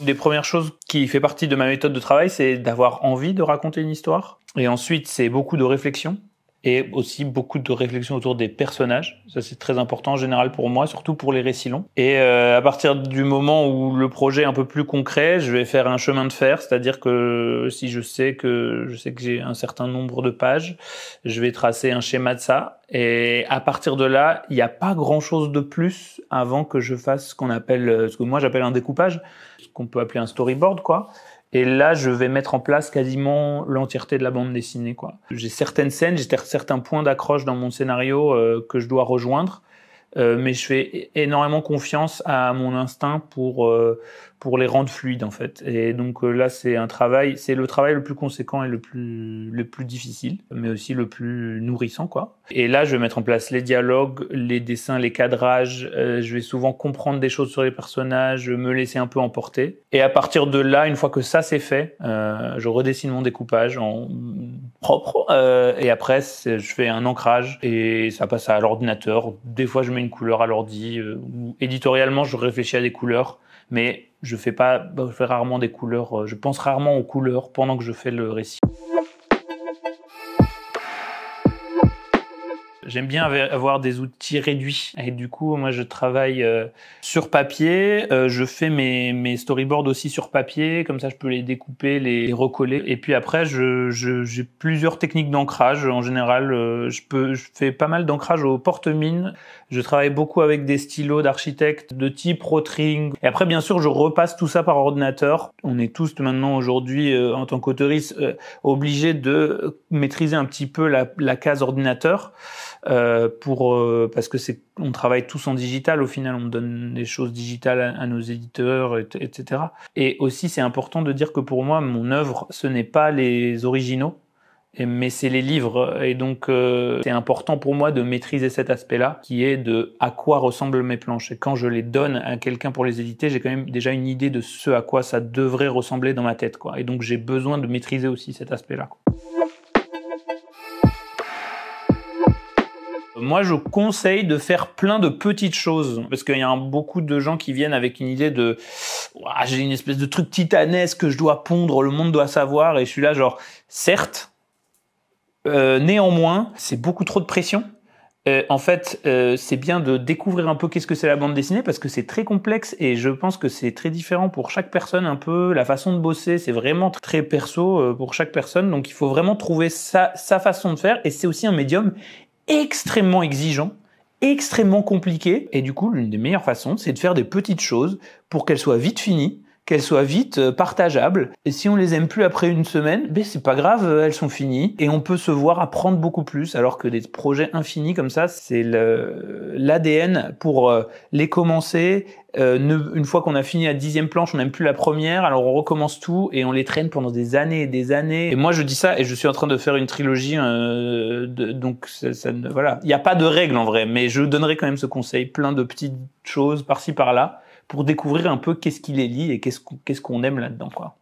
Des premières choses qui fait partie de ma méthode de travail, c'est d'avoir envie de raconter une histoire. Et ensuite, c'est beaucoup de réflexion. Et aussi beaucoup de réflexion autour des personnages. Ça, c'est très important en général pour moi, surtout pour les récits longs. Et à partir du moment où le projet est un peu plus concret, je vais faire un chemin de fer, c'est-à-dire que si je sais que j'ai un certain nombre de pages, je vais tracer un schéma de ça. Et à partir de là, il n'y a pas grand-chose de plus avant que je fasse ce que moi j'appelle un découpage, ce qu'on peut appeler un storyboard, quoi. Et là, je vais mettre en place quasiment l'entièreté de la bande dessinée, quoi. J'ai certaines scènes, j'ai certains points d'accroche dans mon scénario que je dois rejoindre, mais je fais énormément confiance à mon instinct pour les rendre fluides, en fait. Et donc là, c'est le travail le plus conséquent et le plus difficile, mais aussi le plus nourrissant, quoi. Et là, je vais mettre en place les dialogues, les dessins, les cadrages. Je vais souvent comprendre des choses sur les personnages, me laisser un peu emporter. Et à partir de là, une fois que ça c'est fait, je redessine mon découpage en propre. Et après, je fais un ancrage et ça passe à l'ordinateur. Des fois, je mets une couleur à l'ordi. Ou éditorialement, je réfléchis à des couleurs. Mais je fais rarement des couleurs. Je pense rarement aux couleurs pendant que je fais le récit. J'aime bien avoir des outils réduits. Et du coup, moi, je travaille sur papier. Je fais mes storyboards aussi sur papier. Comme ça, je peux les découper, les recoller. Et puis après, j'ai plusieurs techniques d'ancrage. En général, je fais pas mal d'ancrage au porte-mine. Je travaille beaucoup avec des stylos d'architecte de type Rotring. Et après, bien sûr, je repasse tout ça par ordinateur. On est tous maintenant aujourd'hui, en tant qu'auteuriste, obligés de maîtriser un petit peu la case ordinateur. Parce que on travaille tous en digital, au final on donne des choses digitales à nos éditeurs, etc. Et aussi c'est important de dire que pour moi mon œuvre ce n'est pas les originaux, mais c'est les livres, et donc c'est important pour moi de maîtriser cet aspect-là qui est de à quoi ressemblent mes planches. Et quand je les donne à quelqu'un pour les éditer, j'ai quand même déjà une idée de ce à quoi ça devrait ressembler dans ma tête, quoi. Et donc j'ai besoin de maîtriser aussi cet aspect-là, quoi. Moi, je conseille de faire plein de petites choses parce qu'il y a beaucoup de gens qui viennent avec une idée de j'ai une espèce de truc titanesque que je dois pondre, le monde doit savoir, et je suis là genre certes, néanmoins, c'est beaucoup trop de pression. En fait, c'est bien de découvrir un peu qu'est-ce que c'est la bande dessinée parce que c'est très complexe et je pense que c'est très différent pour chaque personne un peu. La façon de bosser, c'est vraiment très perso pour chaque personne. Donc, il faut vraiment trouver sa façon de faire, et c'est aussi un médium extrêmement exigeant, extrêmement compliqué. Et du coup, l'une des meilleures façons, c'est de faire des petites choses pour qu'elles soient vite finies, qu'elles soient vite partageables. Et si on les aime plus après une semaine, c'est pas grave, elles sont finies. Et on peut se voir apprendre beaucoup plus, alors que des projets infinis comme ça, c'est l'ADN pour les commencer. Une fois qu'on a fini la 10e planche, on n'aime plus la première, alors on recommence tout et on les traîne pendant des années et des années. Et moi je dis ça et je suis en train de faire une trilogie, donc voilà. Il n'y a pas de règle en vrai, mais je donnerai quand même ce conseil, plein de petites choses par-ci par-là, pour découvrir un peu qu'est-ce qui les lie et qu'est-ce qu'on aime là-dedans, quoi.